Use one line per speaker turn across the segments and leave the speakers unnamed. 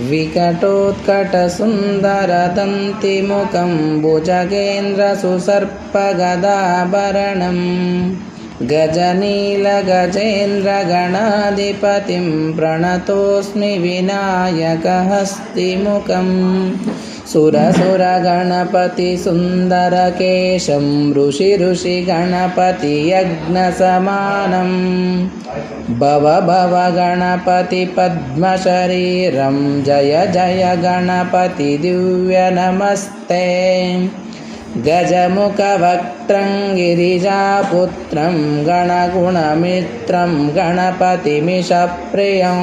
विकटोत्कटसुन्दरदन्तिमुखं भुजगेन्द्रसुसर्पगदाभरणं गजनीलगजेन्द्रगणाधिपतिं प्रणतोऽस्मि विनायकहस्तिमुखम् सुरसुरगणपतिसुन्दरकेशं ऋषिगणपतियज्ञसमानं भव गणपतिपद्मशरीरं जय जय गणपति दिव्यनमस्ते गजमुखवक्त्रं गिरिजापुत्रं गणगुणमित्रं गणपतिमिषप्रियं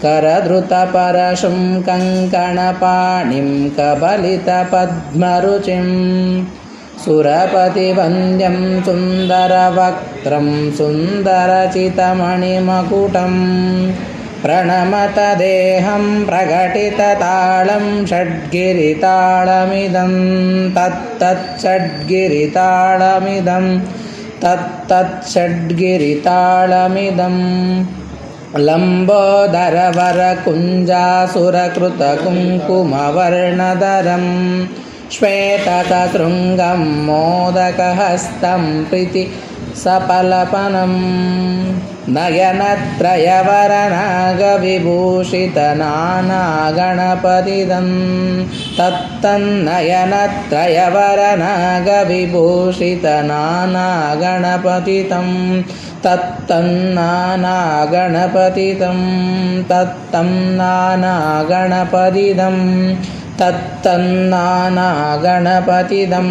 करधृतपरशुं कङ्कणपाणिं कबलितपद्मरुचिं सुरपतिवन्द्यं सुन्दरवक्त्रं सुन्दरचितमणिमकुटं प्रणमतदेहं प्रकटिततालं षड्गिरिताळमिदं तत्तच्छड्गिरिताळमिदं लम्बोदरवरकुञ्जासुरकृतकुङ्कुमवर्णधरं श्वेतशृङ्गं मोदकहस्तं प्रीतिसफलपनं नयनत्रयवरनागविभूषितनानागणपतिदं तत्तन्नयनत्रयवरनागविभूषितनानागणपतितं तत्तन्नानागणपतितं तत्तन्नानागणपतिदं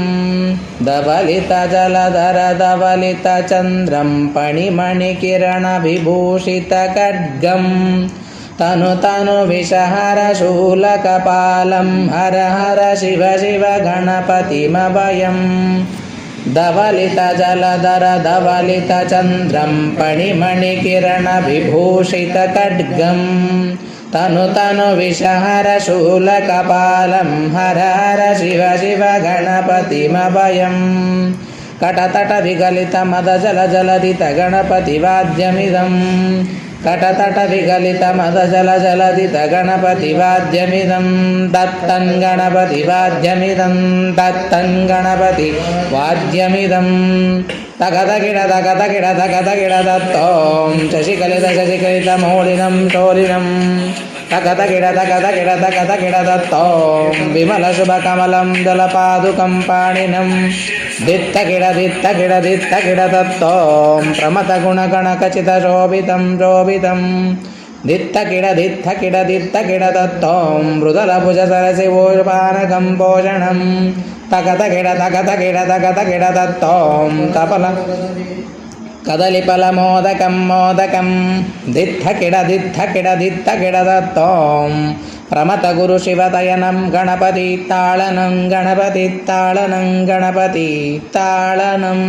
धवलितजलधरधवलितचन्द्रं फणिमणिकिरणविभूषितखड्गं तनुविषहरशूलकपालं हर हर शिव शिव गणपतिमभयं धवलितजलधर धवलितचन्द्रं फणिमणिकिरणविभूषितखड्गं तनुविषहरशूलकपालं हर हर शिव शिव गणपतिमभयं कटतटविगलितमदजलजलधितगणपतिवाद्यमिदं कटतटविगलितमदजलजलधितगणपतिवाद्यमिदं तत्तन्गणपतिवाद्यमिदं तत्तन्गणपतिवाद्यमिदं तगदगिडदगदगिडदगदगिडदत्तों शशिकलितशशिकलितमौलिनं शोलिनं तगदगिडदगदगिडदगदगिडदत्तों विमलशुभकमलं जलपादुकं पाणिनं दित्तगिडदित्तगिडदित्तगिडदत्तों प्रमथगुणगणकचितशोभितं शोभितं दित्तगिडदित्तगिडदित्तगिडदत्तों मृदुलभुजसरसिवोपानकं पोषणं तगदगिडदगदगिडदगदगिडदत्तों तपल कदलीफलमोदकं मोदकं दित्तगिडदित्तगिडदित्तगिडदत्तों प्रमथगुरुशिवतयनं गणपतिताळनं गणपतिताळनं गणपतिताळनं।